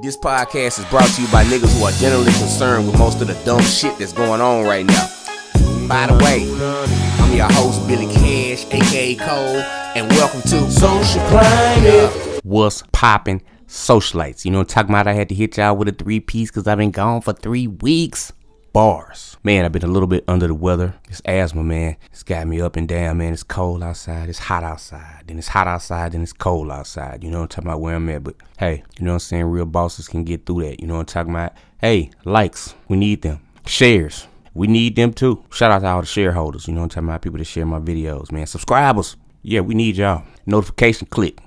This podcast is brought to you by niggas who are generally concerned with most of the dumb shit that's going on right now. By the way, I'm your host, Billy Cash, aka Cole, and welcome to Social Climate. What's poppin', socialites? You know what I'm talking about? I had to hit y'all with a 3-piece because I've been gone for 3 weeks. Bars. Man, I've been a little bit under the weather. This asthma, man, it's got me up and down, man. It's cold outside, it's hot outside, then it's hot outside, then it's cold outside. You know what I'm talking about, where I'm at. But hey, you know what I'm saying? Real bosses can get through that. You know what I'm talking about? Hey, likes, we need them. Shares, we need them too. Shout out to all the shareholders. You know what I'm talking about? People that share my videos, man. Subscribers, yeah, we need y'all. Notification click.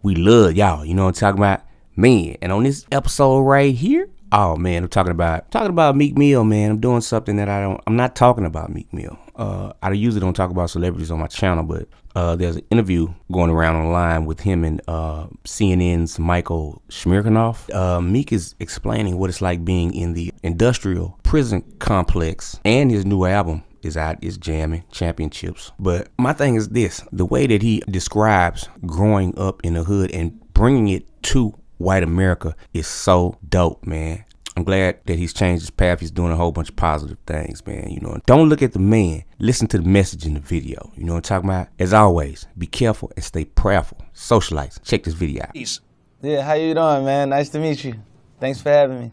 We love y'all. You know what I'm talking about? Man, and on this episode right here, oh man, I'm talking about Meek Mill, man. I'm doing something that I'm not talking about Meek Mill. I usually don't talk about celebrities on my channel, but there's an interview going around online with him and CNN's Michael Smirnoff. Meek is explaining what it's like being in the industrial prison complex, and his new album is out, is jamming, Championships. But my thing is this, the way that he describes growing up in the hood and bringing it to white America is so dope, man. I'm glad that he's changed his path. He's doing a whole bunch of positive things, man. You know, don't look at the man. Listen to the message in the video. You know what I'm talking about? As always, be careful and stay prayerful. Socialites, check this video out. Yeah, how you doing, man? Nice to meet you. Thanks for having me.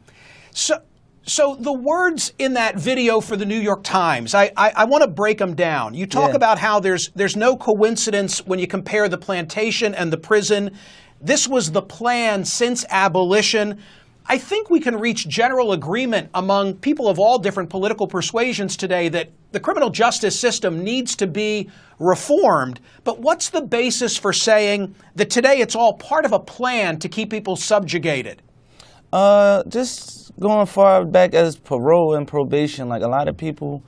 So the words in that video for the New York Times, I want to break them down. You talk about how there's no coincidence when you compare the plantation and the prison. This was the plan since abolition. I think we can reach general agreement among people of all different political persuasions today that the criminal justice system needs to be reformed. But what's the basis for saying that today it's all part of a plan to keep people subjugated? Just going far back as parole and probation, like a lot of people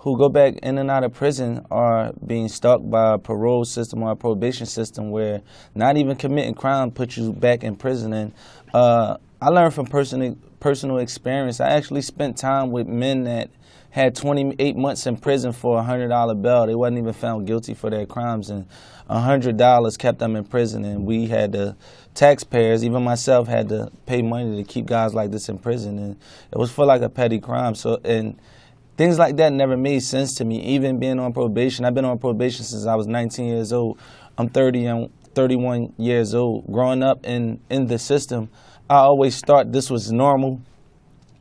who go back in and out of prison are being stalked by a parole system or a probation system where not even committing crime puts you back in prison. And I learned from personal experience. I actually spent time with men that had 28 months in prison for a $100 bail. They wasn't even found guilty for their crimes, and $100 kept them in prison. And we had the taxpayers, even myself, had to pay money to keep guys like this in prison. And it was for like a petty crime. And things like that never made sense to me, even being on probation. I've been on probation since I was 19 years old. I'm 31 years old. Growing up in the system, I always thought this was normal,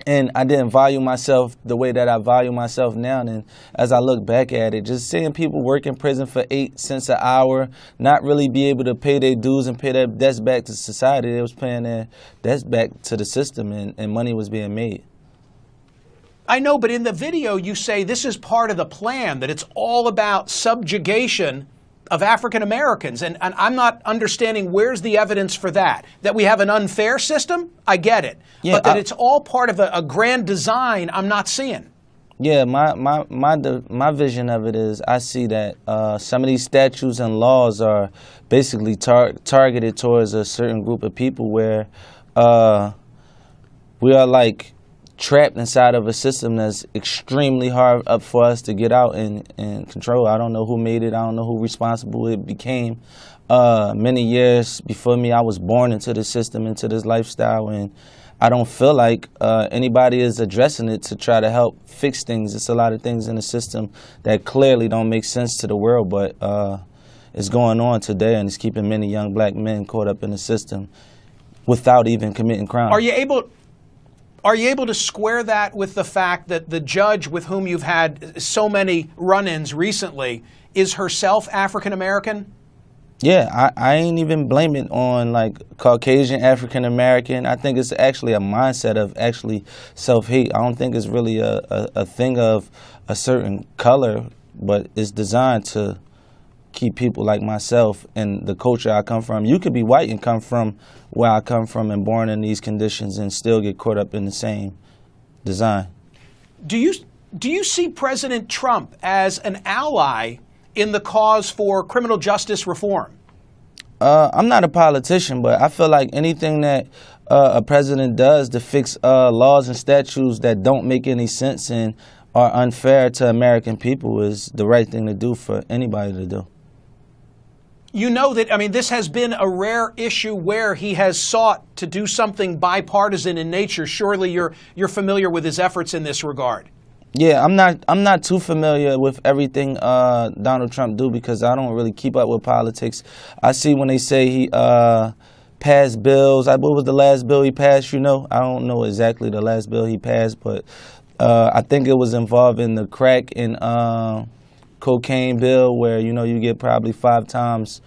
and I didn't value myself the way that I value myself now. And as I look back at it, just seeing people work in prison for 8 cents an hour, not really be able to pay their dues and pay their debts back to society. They was paying their debts back to the system, and money was being made. I know, but in the video you say this is part of the plan, that it's all about subjugation of African Americans. And I'm not understanding where's the evidence for that. That we have an unfair system? I get it. Yeah, but that it's all part of a grand design, I'm not seeing. Yeah, my vision of it is I see that some of these statutes and laws are basically targeted towards a certain group of people where we are like trapped inside of a system that's extremely hard up for us to get out and control. I don't know who made it. I don't know who responsible it became. Many years before me, I was born into the system, into this lifestyle, and I don't feel like anybody is addressing it to try to help fix things. It's a lot of things in the system that clearly don't make sense to the world, but it's going on today, and it's keeping many young black men caught up in the system without even committing crime. Are you able to square that with the fact that the judge with whom you've had so many run-ins recently is herself African American? Yeah, I ain't even blaming it on like Caucasian African American. I think it's actually a mindset of actually self-hate. I don't think it's really a thing of a certain color, but it's designed to keep people like myself and the culture I come from. You could be white and come from where I come from and born in these conditions and still get caught up in the same design. Do you see President Trump as an ally in the cause for criminal justice reform? I'm not a politician, but I feel like anything that a president does to fix laws and statutes that don't make any sense and are unfair to American people is the right thing to do for anybody to do. You know that, I mean, this has been a rare issue where he has sought to do something bipartisan in nature. Surely you're familiar with his efforts in this regard. Yeah, I'm not too familiar with everything Donald Trump do because I don't really keep up with politics. I see when they say he passed bills. What was the last bill he passed? You know, I don't know exactly the last bill he passed, but I think it was involving the crack and cocaine bill, where you get probably 5 times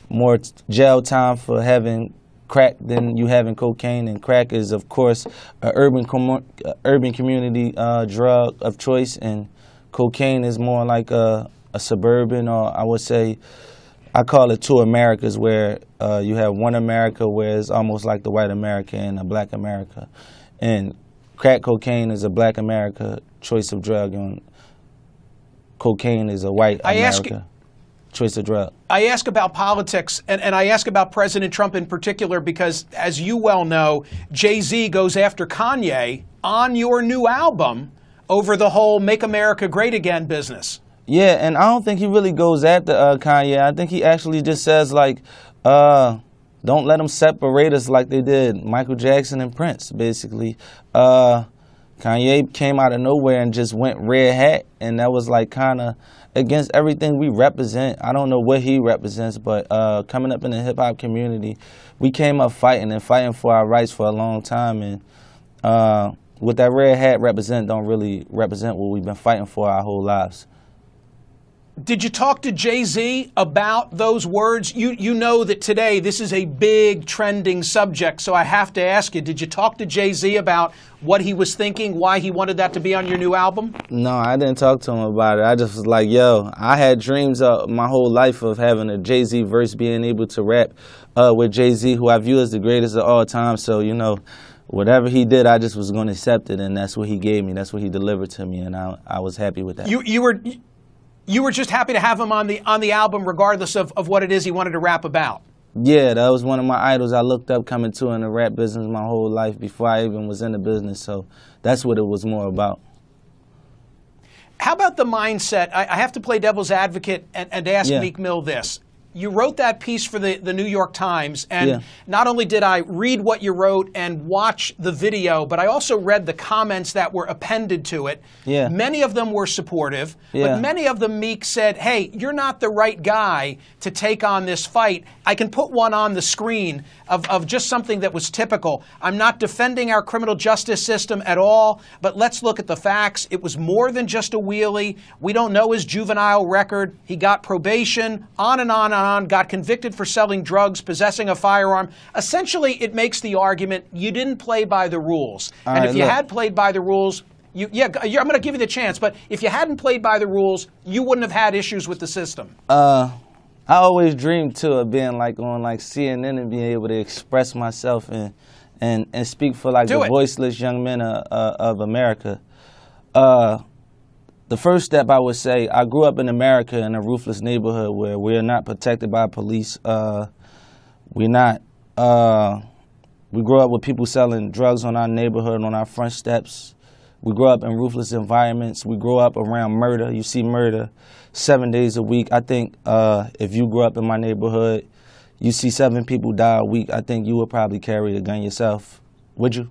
more jail time for having crack than you have in cocaine, and crack is, of course, an urban community drug of choice, and cocaine is more like a suburban, or I would say, I call it two Americas, where you have one America where it's almost like the white America and a black America, and crack cocaine is a black America choice of drug, and cocaine is a white America choice of drug. I ask about politics, and I ask about President Trump in particular because, as you well know, Jay-Z goes after Kanye on your new album over the whole Make America Great Again business. Yeah, and I don't think he really goes after Kanye. I think he actually just says, like, don't let them separate us like they did Michael Jackson and Prince, basically. Kanye came out of nowhere and just went red hat, and that was like kind of against everything we represent. I don't know what he represents, but coming up in the hip-hop community, we came up fighting for our rights for a long time, and what that red hat don't really represent what we've been fighting for our whole lives. Did you talk to Jay-Z about those words? You know that today this is a big trending subject, so I have to ask you, did you talk to Jay-Z about what he was thinking, why he wanted that to be on your new album? No, I didn't talk to him about it. I just was like, yo, I had dreams my whole life of having a Jay-Z verse, being able to rap with Jay-Z, who I view as the greatest of all time. So, whatever he did, I just was going to accept it, and that's what he gave me. That's what he delivered to me, and I was happy with that. You were just happy to have him on the album regardless of what it is he wanted to rap about. Yeah, that was one of my idols I looked up coming to in the rap business my whole life before I even was in the business. So that's what it was more about. How about the mindset? I have to play devil's advocate and ask Meek Mill this. You wrote that piece for the New York Times, and not only did I read what you wrote and watch the video, but I also read the comments that were appended to it. Yeah. Many of them were supportive, but many of them, Meek said, hey, you're not the right guy to take on this fight. I can put one on the screen of just something that was typical. I'm not defending our criminal justice system at all, but let's look at the facts. It was more than just a wheelie. We don't know his juvenile record. He got probation, on and on and on, got convicted for selling drugs, possessing a firearm. Essentially, it makes the argument you didn't play by the rules. And if you had played by the rules, I'm going to give you the chance, but if you hadn't played by the rules, you wouldn't have had issues with the system. I always dreamed, too, of being like on like CNN and being able to express myself and speak for like the voiceless young men of America. The first step, I would say, I grew up in America in a ruthless neighborhood where we're not protected by police. We grew up with people selling drugs on our neighborhood, on our front steps. We grew up in ruthless environments. We grew up around murder. You see murder 7 days a week. I think if you grew up in my neighborhood, you see 7 people die a week, I think you would probably carry a gun yourself. Would you?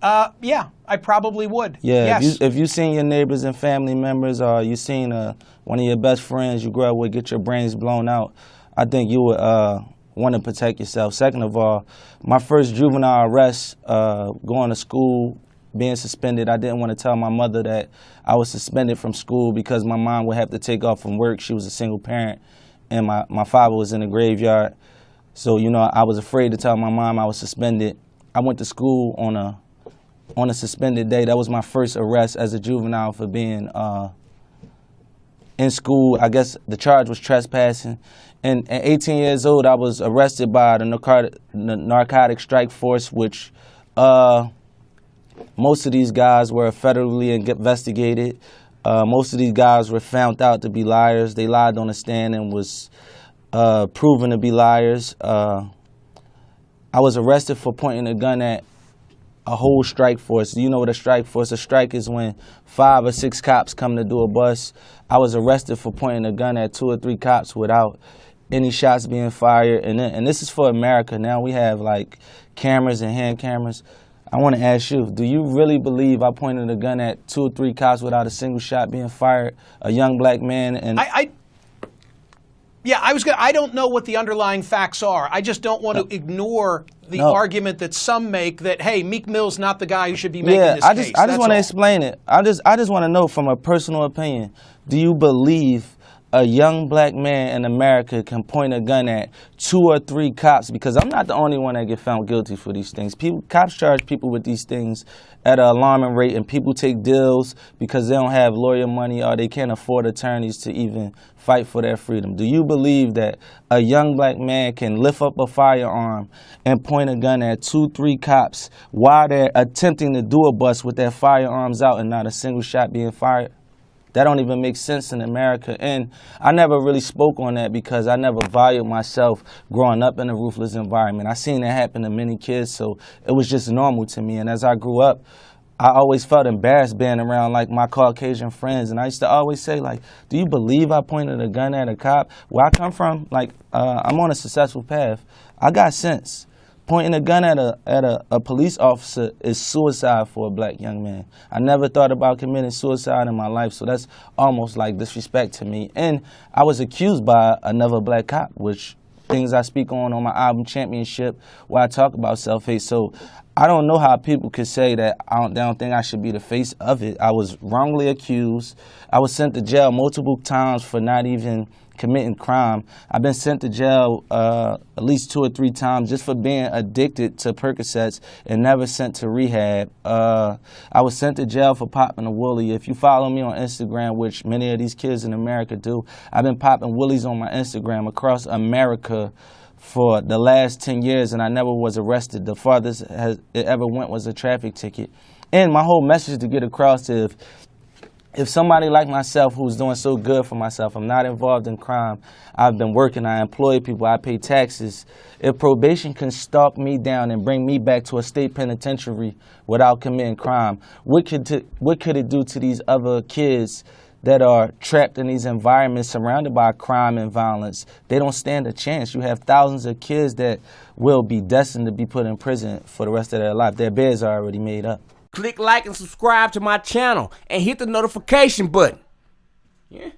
Yeah, I probably would. Yeah, yes. if you seen your neighbors and family members, or you seen one of your best friends you grew up with get your brains blown out, I think you would want to protect yourself. Second of all, my first juvenile arrest, going to school, being suspended, I didn't want to tell my mother that I was suspended from school because my mom would have to take off from work. She was a single parent, and my father was in the graveyard. So, I was afraid to tell my mom I was suspended. I went to school on a suspended day. That was my first arrest as a juvenile for being in school. I guess the charge was trespassing. And at 18 years old, I was arrested by the Narcotic Strike Force, which most of these guys were federally investigated. Most of these guys were found out to be liars. They lied on the stand and was proven to be liars. I was arrested for pointing a gun at a whole strike force. Do you know what a strike force? A strike is when 5 or 6 cops come to do a bust. I was arrested for pointing a gun at 2 or 3 cops without any shots being fired. And this is for America. Now we have like cameras and hand cameras. I want to ask you, do you really believe I pointed a gun at 2 or 3 cops without a single shot being fired? A young black man and I don't know what the underlying facts are. I just don't want to ignore the argument that some make that, hey, Meek Mill's not the guy who should be making this case. I just want to explain it. I just want to know from a personal opinion, do you believe a young black man in America can point a gun at 2 or 3 cops? Because I'm not the only one that get found guilty for these things. Cops charge people with these things at an alarming rate, and people take deals because they don't have lawyer money or they can't afford attorneys to even fight for their freedom. Do you believe that a young black man can lift up a firearm and point a gun at 2, 3 cops while they're attempting to do a bust with their firearms out and not a single shot being fired? That don't even make sense in America. And I never really spoke on that because I never valued myself growing up in a ruthless environment. I seen that happen to many kids, so it was just normal to me. And as I grew up, I always felt embarrassed being around like my Caucasian friends. And I used to always say, like, do you believe I pointed a gun at a cop? Where I come from, like, I'm on a successful path. I got sense. Pointing a gun at a police officer is suicide for a black young man. I never thought about committing suicide in my life, so that's almost like disrespect to me. And I was accused by another black cop, which things I speak on my album Championship, where I talk about self-hate. So I don't know how people could say that they don't think I should be the face of it. I was wrongly accused. I was sent to jail multiple times for not even committing crime. I've been sent to jail at least 2 or 3 times just for being addicted to Percocets and never sent to rehab. I was sent to jail for popping a Wooly. If you follow me on Instagram, which many of these kids in America do, I've been popping Woolies on my Instagram across America for the last 10 years, and I never was arrested. The farthest it ever went was a traffic ticket. And my whole message to get across is, if somebody like myself who's doing so good for myself, I'm not involved in crime, I've been working, I employ people, I pay taxes, if probation can stalk me down and bring me back to a state penitentiary without committing crime, what could it do to these other kids that are trapped in these environments surrounded by crime and violence? They don't stand a chance. You have thousands of kids that will be destined to be put in prison for the rest of their life. Their beds are already made up. Click like and subscribe to my channel and hit the notification button. Yeah.